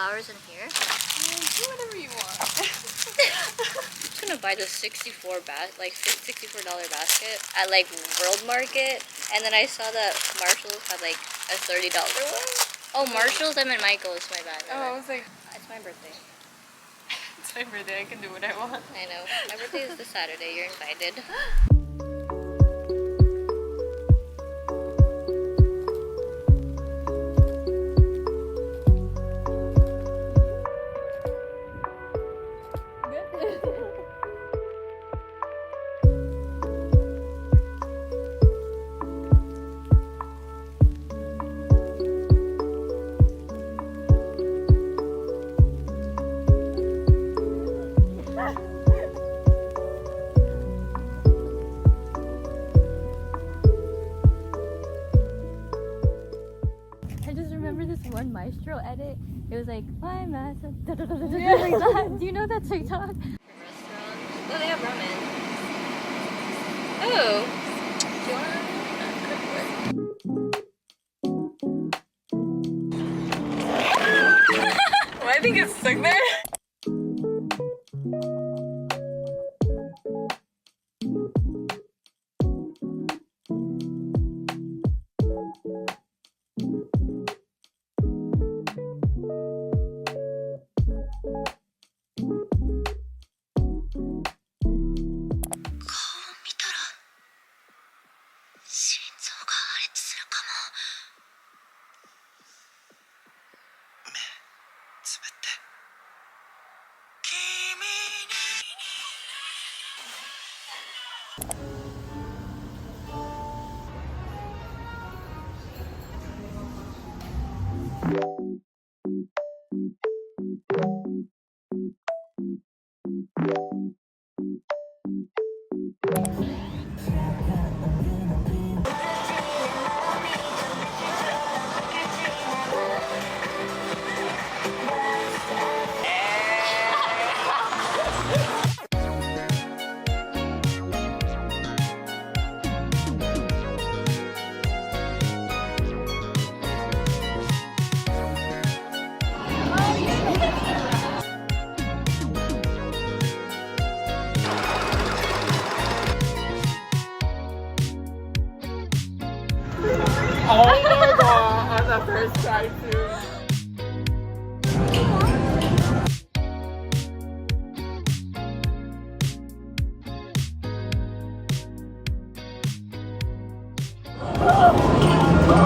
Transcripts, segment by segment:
flowers in here? Do whatever you want. I'm just gonna buy the $64 basket at like World Market, and then I saw that Marshalls had like a $30 one. Oh, Marshalls, I meant Michael's, my bad. Oh, I was like, It's my birthday. it's my birthday, I can do what I want. I know. My birthday is this Saturday, you're invited. I just remember this one Maestro edit. It was like, my master, like that. Do you know that TikTok? Restaurant. Oh, they have ramen. Oh. Do you want Well, I think it's stuck there. Oh my god, on the first try too.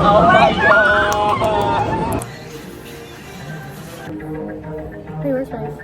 Oh my god. Hey, where's rice?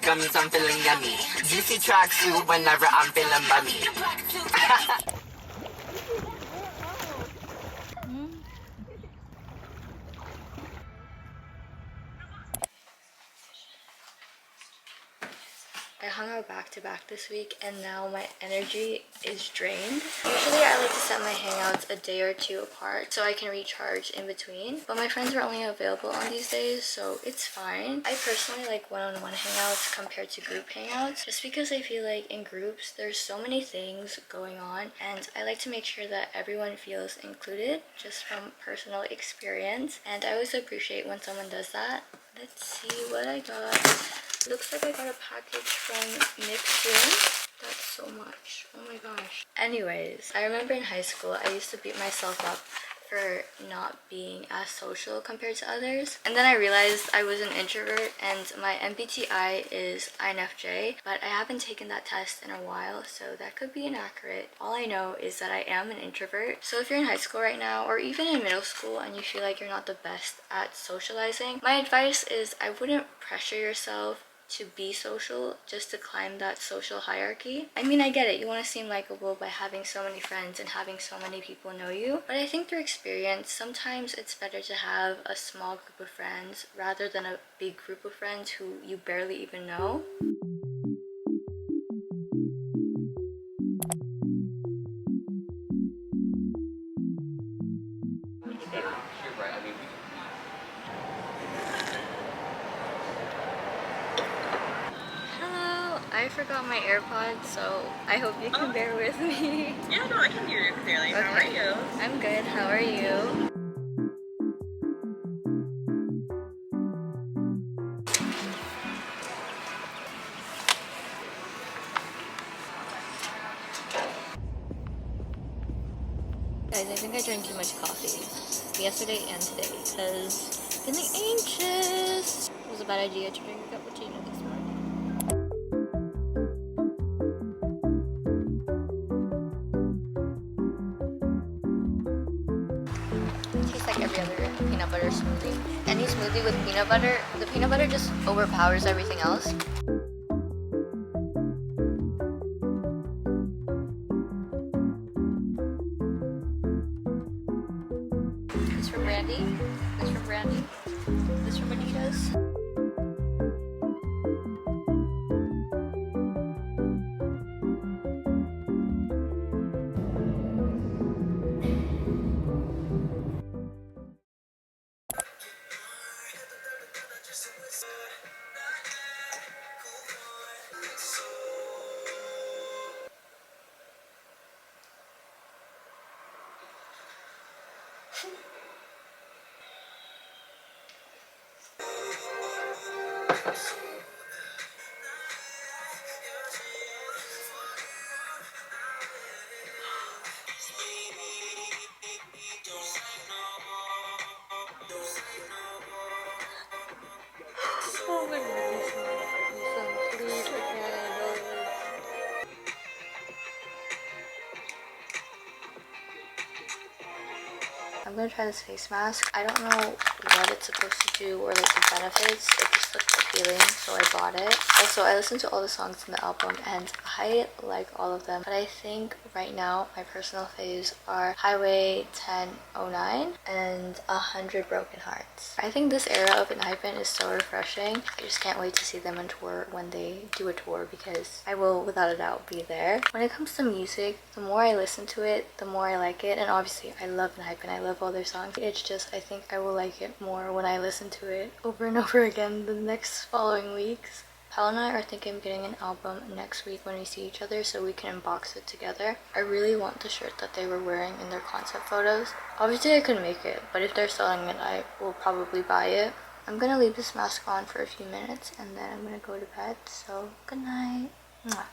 Gummies, I'm feeling yummy. Juicy tracksuit whenever I'm feeling bummy. I hung out back to back this week and now my energy is drained. Usually I like to set my hangouts a day or two apart so I can recharge in between, but my friends are only available on these days, so it's fine. I personally like one-on-one hangouts compared to group hangouts just because I feel like in groups there's so many things going on and I like to make sure that everyone feels included just from personal experience, and I always appreciate when someone does that. Let's see what I got. Looks like I got a package from Nick's. That's so much. Oh my gosh. Anyways, I remember in high school I used to beat myself up for not being as social compared to others, and then I realized I was an introvert and my MBTI is INFJ, but I haven't taken that test in a while, so that could be inaccurate. All I know is that I am an introvert. So if you're in high school right now or even in middle school and you feel like you're not the best at socializing, my advice is I wouldn't pressure yourself to be social, just to climb that social hierarchy. I mean, I get it. You want to seem likable by having so many friends and having so many people know you. But I think through experience, sometimes it's better to have a small group of friends rather than a big group of friends who you barely even know. Hello, I forgot my AirPods, so I hope you can bear with me. Yeah, no, I can hear you clearly. How are you? I'm good. How are you? Guys, I think I drank too much coffee yesterday and today because I'm feeling anxious. It was a bad idea to drink a cappuccino this morning. It tastes like every other peanut butter smoothie. Any smoothie with peanut butter, the peanut butter just overpowers everything else. This from Brandy. This from Brandy. This from Anita's. Oh my goodness, please, I can't handle this. I'm gonna try this face mask. I don't know what it's supposed to do or like the benefits. It just looked appealing, so I bought it. Also, I listened to all the songs in the album and I like all of them. But I think right now my personal faves are Highway 1009 and 100 Broken Hearts. I think this era of Enhypen is so refreshing. I just can't wait to see them on tour when they do a tour because I will without a doubt be there. When it comes to music, the more I listen to it, the more I like it. And obviously I love Enhypen. I love all their songs. It's just I think I will like it more when I listen to it over and over again the next following weeks. Pal and I are thinking of getting an album next week when we see each other so we can unbox it together. I really want the shirt that they were wearing in their concept photos. Obviously I couldn't make it, but if they're selling it, I will probably buy it. I'm gonna leave this mask on for a few minutes and then I'm gonna go to bed, so good night. Mwah.